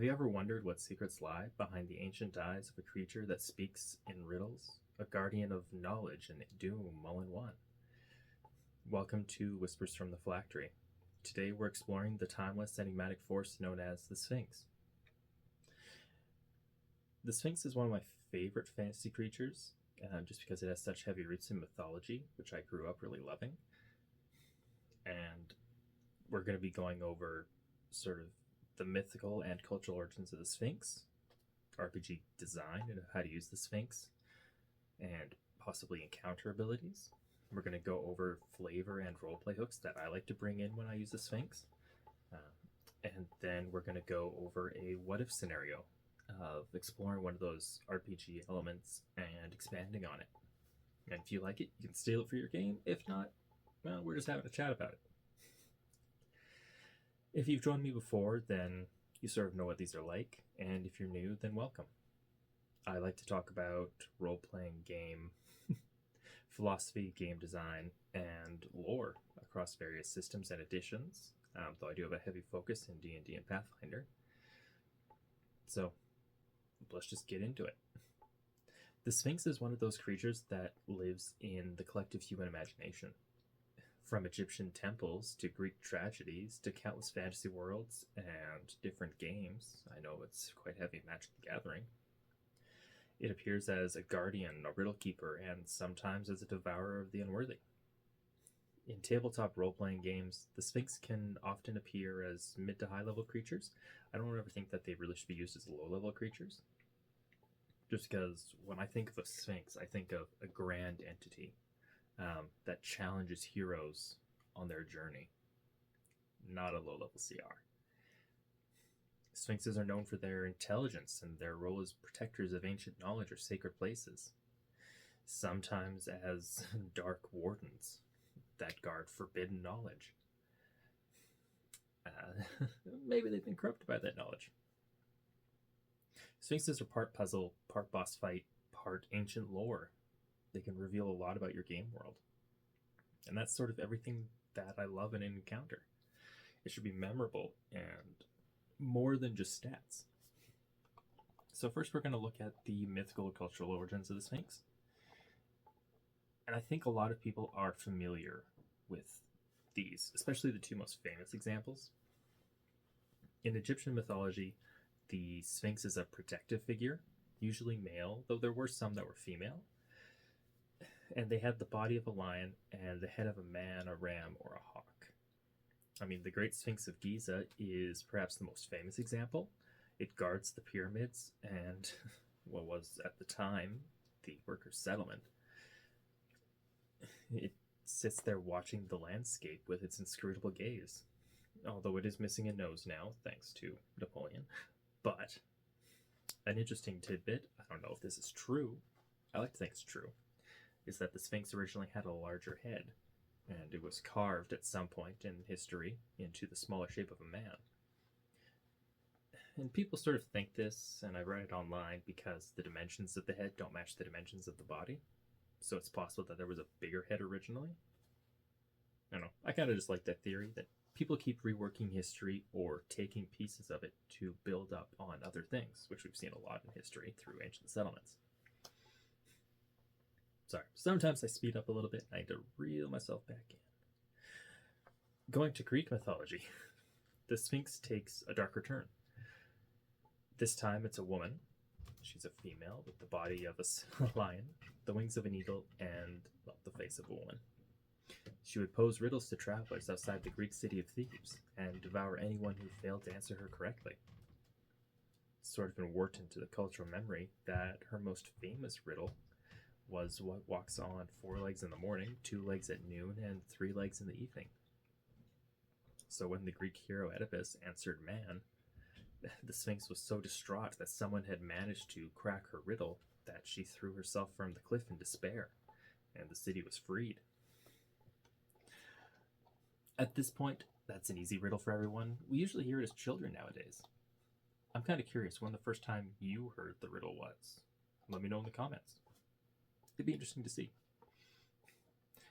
Have you ever wondered what secrets lie behind the ancient eyes of a creature that speaks in riddles? A guardian of knowledge and doom all in one. Welcome to Whispers from the Phylactery. Today we're exploring the timeless enigmatic force known as the Sphinx. The Sphinx is one of my favorite fantasy creatures, just because it has such heavy roots in mythology, which I grew up really loving. And we're going to be going over sort of the mythical and cultural origins of the Sphinx, RPG design and how to use the Sphinx, and possibly encounter abilities. We're going to go over flavor and roleplay hooks that I like to bring in when I use the Sphinx. And then we're going to go over a what-if scenario of exploring one of those RPG elements and expanding on it. And if you like it, you can steal it for your game. If not, well, we're just having a chat about it. If you've joined me before, then you sort of know what these are like, and if you're new, then welcome. I like to talk about role-playing game philosophy, game design, and lore across various systems and editions, though I do have a heavy focus in D&D and Pathfinder. So let's just get into it. The Sphinx is one of those creatures that lives in the collective human imagination. From Egyptian temples to Greek tragedies to countless fantasy worlds and different games. I know it's quite heavy in Magic the Gathering. It appears as a guardian, a riddle-keeper, and sometimes as a devourer of the unworthy. In tabletop role-playing games, the Sphinx can often appear as mid to high-level creatures. I don't ever think that they really should be used as low-level creatures. Just because when I think of a Sphinx, I think of a grand entity that challenges heroes on their journey, not a low-level CR. Sphinxes are known for their intelligence and their role as protectors of ancient knowledge or sacred places, sometimes as dark wardens that guard forbidden knowledge. Maybe they've been corrupted by that knowledge. Sphinxes are part puzzle, part boss fight, part ancient lore. They can reveal a lot about your game world. And that's sort of everything that I love in an encounter. It should be memorable and more than just stats. So first we're going to look at the mythical cultural origins of the Sphinx. And I think a lot of people are familiar with these, especially the two most famous examples. In Egyptian mythology, the Sphinx is a protective figure, usually male, though there were some that were female. And they had the body of a lion and the head of a man, a ram, or a hawk. I mean, the Great Sphinx of Giza is perhaps the most famous example. It guards the pyramids and what was at the time the workers' settlement. It sits there watching the landscape with its inscrutable gaze, although it is missing a nose now, thanks to Napoleon. But an interesting tidbit, I don't know if this is true, I like to think it's true, is that the Sphinx originally had a larger head, and it was carved at some point in history into the smaller shape of a man. And people sort of think this, and I've read it online, because the dimensions of the head don't match the dimensions of the body. So it's possible that there was a bigger head originally. I don't know. I kind of just like that theory that people keep reworking history or taking pieces of it to build up on other things, which we've seen a lot in history through ancient settlements. Sorry, sometimes I speed up a little bit and I need to reel myself back in. Going to Greek mythology, the Sphinx takes a darker turn. This time it's a woman. She's a female with the body of a lion, the wings of an eagle, and, well, the face of a woman. She would pose riddles to travelers outside the Greek city of Thebes and devour anyone who failed to answer her correctly. It's sort of been worked into the cultural memory that her most famous riddle was what walks on 4 legs in the morning, 2 legs at noon, and 3 legs in the evening. So when the Greek hero Oedipus answered man, the Sphinx was so distraught that someone had managed to crack her riddle that she threw herself from the cliff in despair, and the city was freed. At this point, that's an easy riddle for everyone. We usually hear it as children nowadays. I'm kind of curious when the first time you heard the riddle was. Let me know in the comments. It'd be interesting to see.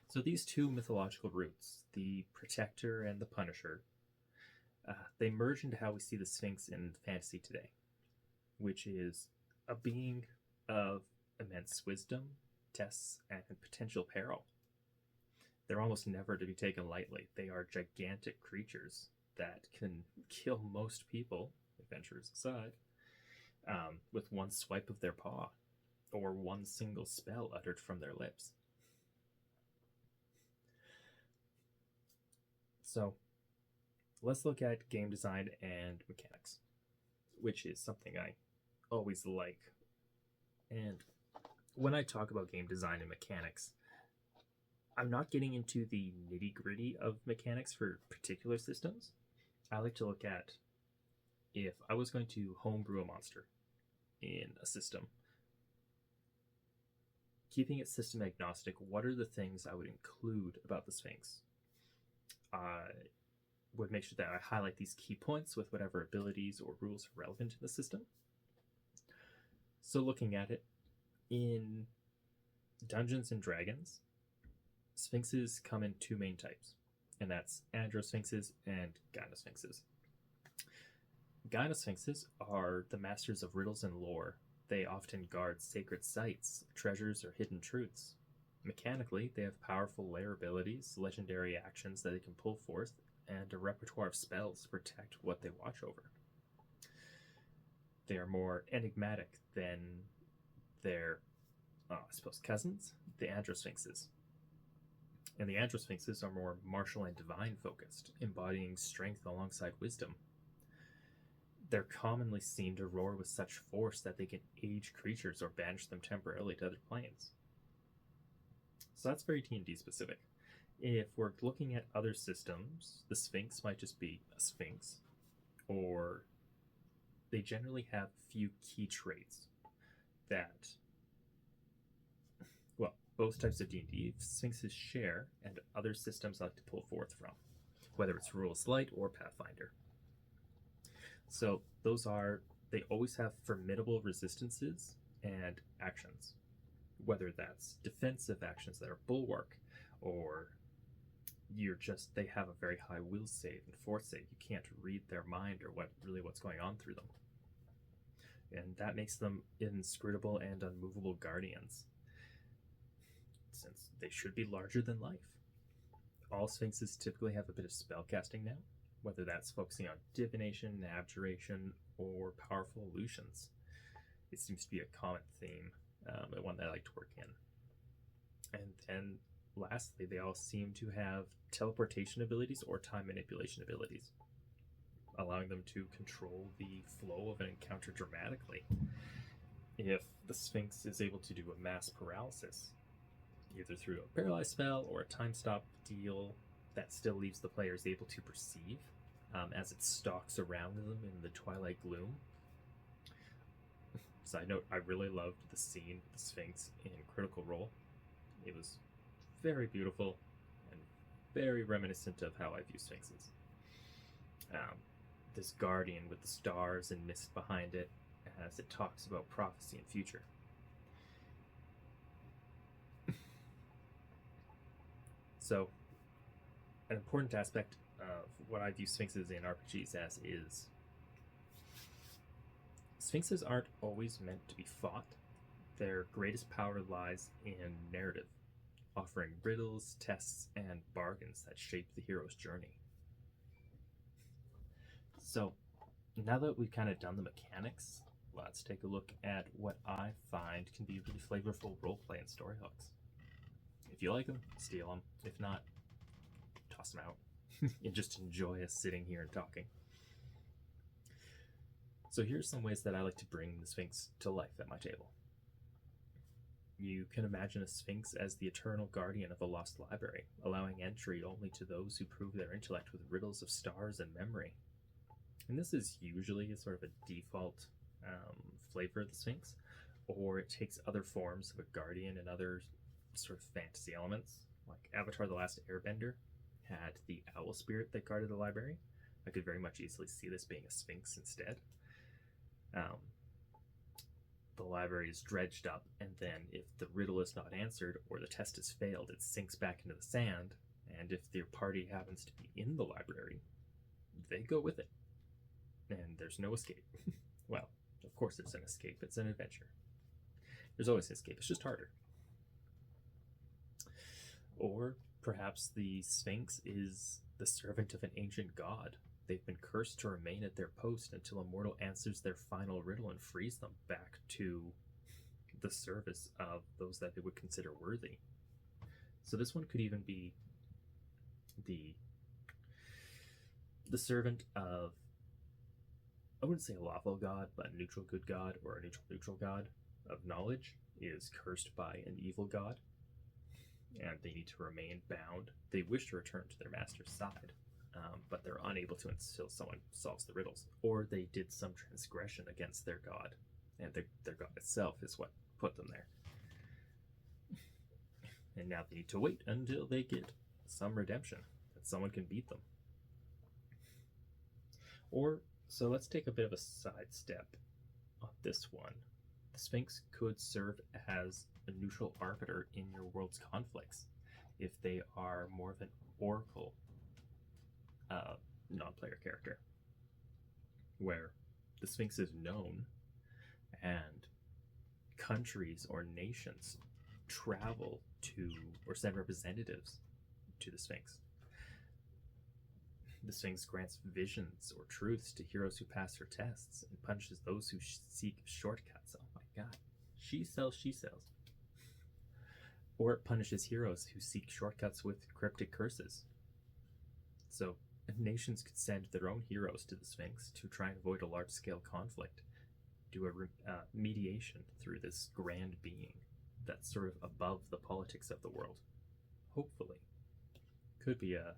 So these two mythological roots, the protector and the punisher, They merge into how we see the Sphinx in fantasy today, which is a being of immense wisdom, tests, and potential peril. They're almost never to be taken lightly. They are gigantic creatures that can kill most people, adventurers aside, with one swipe of their paw or one single spell uttered from their lips. So let's look at game design and mechanics, which is something I always like. And when I talk about game design and mechanics, I'm not getting into the nitty-gritty of mechanics for particular systems. I like to look at, if I was going to homebrew a monster in a system, keeping it system agnostic, what are the things I would include about the Sphinx? I would make sure that I highlight these key points with whatever abilities or rules are relevant in the system. So looking at it, in Dungeons and Dragons, Sphinxes come in two main types, and that's Androsphinxes and Gynosphinxes. Gynosphinxes are the masters of riddles and lore. They often guard sacred sites, treasures, or hidden truths. Mechanically, they have powerful lair abilities, legendary actions that they can pull forth, and a repertoire of spells to protect what they watch over. They are more enigmatic than their, cousins, the Androsphinxes. And the Androsphinxes are more martial and divine focused, embodying strength alongside wisdom. They're commonly seen to roar with such force that they can age creatures or banish them temporarily to other planes. So that's very D&D specific. If we're looking at other systems, the Sphinx might just be a Sphinx, or they generally have few key traits that, well, both types of D&D Sphinxes share and other systems like to pull forth from, whether it's Rules Light or Pathfinder. So those are, they always have formidable resistances and actions, whether that's defensive actions that are bulwark, or they have a very high will save and force save. You can't read their mind or what's going on through them. And that makes them inscrutable and unmovable guardians, since they should be larger than life. All Sphinxes typically have a bit of spellcasting now, whether that's focusing on divination, abjuration, or powerful illusions. It seems to be a common theme, and one that I like to work in. And then lastly, they all seem to have teleportation abilities or time manipulation abilities, allowing them to control the flow of an encounter dramatically. If the Sphinx is able to do a mass paralysis, either through a paralyze spell or a time stop deal that still leaves the players able to perceive as it stalks around them in the twilight gloom. Side note, I really loved the scene with the Sphinx in Critical Role. It was very beautiful and very reminiscent of how I view Sphinxes. This guardian with the stars and mist behind it as it talks about prophecy and future. So, an important aspect of what I view Sphinxes in RPGs as is Sphinxes aren't always meant to be fought. Their greatest power lies in narrative, offering riddles, tests, and bargains that shape the hero's journey. So, now that we've kind of done the mechanics, let's take a look at what I find can be really flavorful roleplay and story hooks. If you like them, steal them. If not, toss them out and just enjoy us sitting here and talking. So here's some ways that I like to bring the Sphinx to life at my table. You can imagine a Sphinx as the eternal guardian of a lost library, allowing entry only to those who prove their intellect with riddles of stars and memory. And this is usually a sort of a default flavor of the Sphinx, or it takes other forms of a guardian and other sort of fantasy elements. Like Avatar: The Last Airbender had the owl spirit that guarded the library. I could very much easily see this being a Sphinx instead. The library is dredged up, and then if the riddle is not answered or the test has failed, it sinks back into the sand, and if the party happens to be in the library, they go with it. And there's no escape. Well, of course there's an escape. It's an adventure. There's always an escape. It's just harder. Or perhaps the Sphinx is the servant of an ancient god. They've been cursed to remain at their post until a mortal answers their final riddle and frees them back to the service of those that they would consider worthy. So this one could even be the servant of, I wouldn't say a lawful god, but a neutral good god or a neutral god of knowledge is cursed by an evil god, and they need to remain bound. They wish to return to their master's side, but they're unable to until someone solves the riddles, or they did some transgression against their god, and their god itself is what put them there. And now they need to wait until they get some redemption, that someone can beat them. Or, so let's take a bit of a sidestep on this one. The Sphinx could serve as a neutral arbiter in your world's conflicts if they are more of an oracle non-player character, where the Sphinx is known and countries or nations travel to or send representatives to the Sphinx. The Sphinx grants visions or truths to heroes who pass her tests and punishes those who seek shortcuts. Oh my god. She sells. Or it punishes heroes who seek shortcuts with cryptic curses. So, nations could send their own heroes to the Sphinx to try and avoid a large-scale conflict, do a mediation through this grand being that's sort of above the politics of the world. Hopefully. Could be a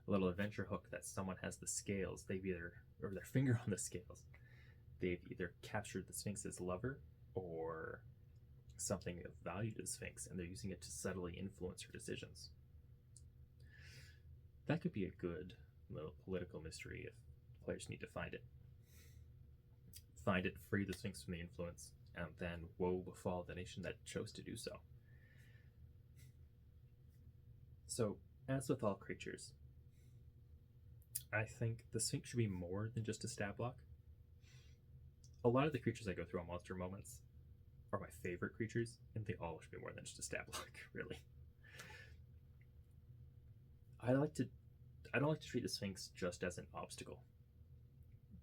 little adventure hook that someone has the scales, they've either, or their finger on the scales, they've either captured the Sphinx's lover or something of value to the Sphinx, and they're using it to subtly influence her decisions. That could be a good little political mystery if players need to find it. Find it, free the Sphinx from the influence, and then woe befall the nation that chose to do so. So, as with all creatures, I think the Sphinx should be more than just a stat block. A lot of the creatures I go through on Monster Moments are my favorite creatures, and they all should be more than just a stat block, really. I don't like to treat the Sphinx just as an obstacle.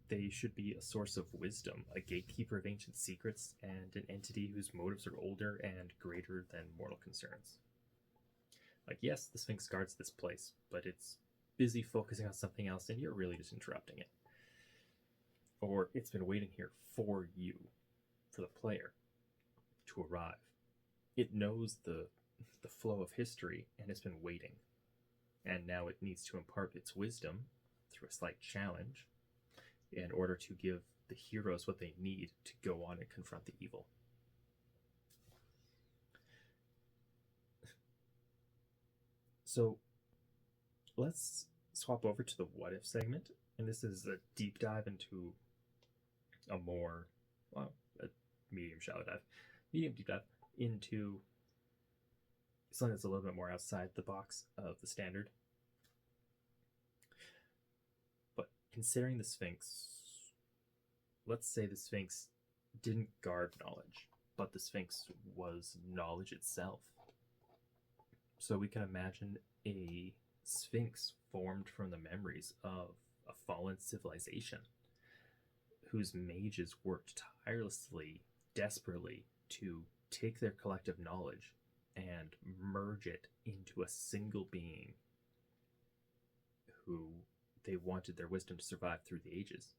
They should be a source of wisdom, a gatekeeper of ancient secrets, and an entity whose motives are older and greater than mortal concerns. Like, yes, the Sphinx guards this place, but it's busy focusing on something else, and you're really just interrupting it. Or it's been waiting here for you, for the player, to arrive. It knows the flow of history, and it's been waiting. And now it needs to impart its wisdom through a slight challenge in order to give the heroes what they need to go on and confront the evil. So let's swap over to the what if segment, and this is a deep dive into a more, well, a medium deep dive into something that's a little bit more outside the box of the standard. But considering the Sphinx, let's say the Sphinx didn't guard knowledge, but the Sphinx was knowledge itself. So we can imagine a Sphinx formed from the memories of a fallen civilization whose mages worked tirelessly, desperately to take their collective knowledge and merge it into a single being who they wanted their wisdom to survive through the ages.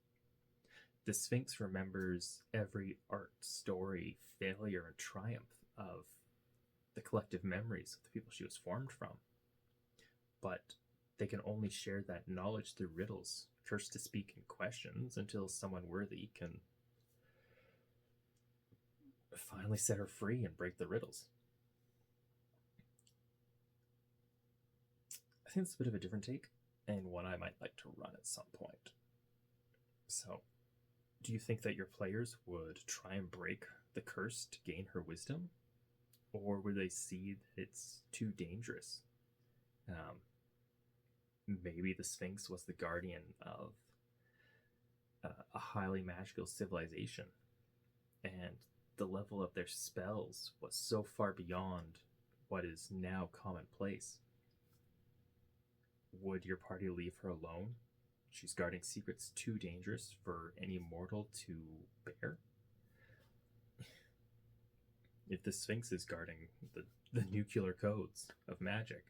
The Sphinx remembers every art, story, failure, and triumph of the collective memories of the people she was formed from. But they can only share that knowledge through riddles, cursed to speak in questions until someone worthy can finally set her free and break the riddles. I think it's a bit of a different take, and one I might like to run at some point. So, do you think that your players would try and break the curse to gain her wisdom? Or would they see that it's too dangerous? Maybe the Sphinx was the guardian of a highly magical civilization, and the level of their spells was so far beyond what is now commonplace. Would your party leave her alone? She's guarding secrets too dangerous for any mortal to bear. If the Sphinx is guarding the nuclear codes of magic,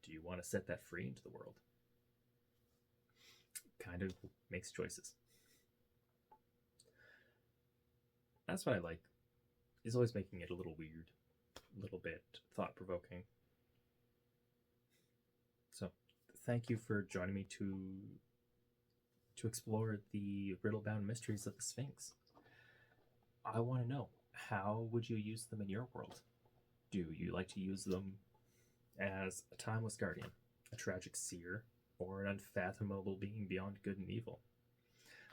do you want to set that free into the world? Kind of makes choices. That's what I like, is always making it a little weird, a little bit thought-provoking. So, thank you for joining me to explore the riddle-bound mysteries of the Sphinx. I want to know, how would you use them in your world? Do you like to use them as a timeless guardian, a tragic seer, or an unfathomable being beyond good and evil?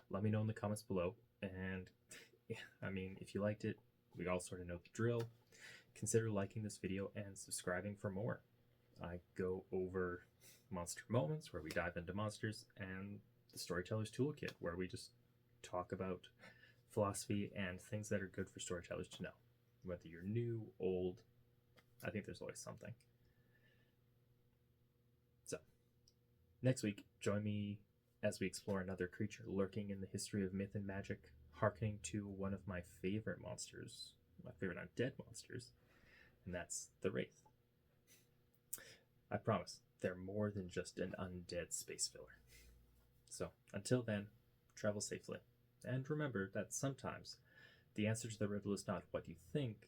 Let me know in the comments below. And I mean, if you liked it, we all sort of know the drill. Consider liking this video and subscribing for more. I go over monster moments, where we dive into monsters, and the Storyteller's Toolkit, where we just talk about philosophy and things that are good for storytellers to know. Whether you're new, old, I think there's always something. So, next week, join me as we explore another creature lurking in the history of myth and magic, hearkening to one of my favorite monsters, my favorite undead monsters, and that's the Wraith. I promise, they're more than just an undead space filler. So, until then, travel safely. And remember that sometimes the answer to the riddle is not what you think,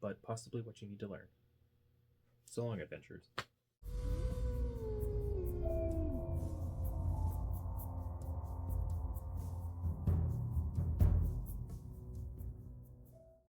but possibly what you need to learn. So long, adventurers.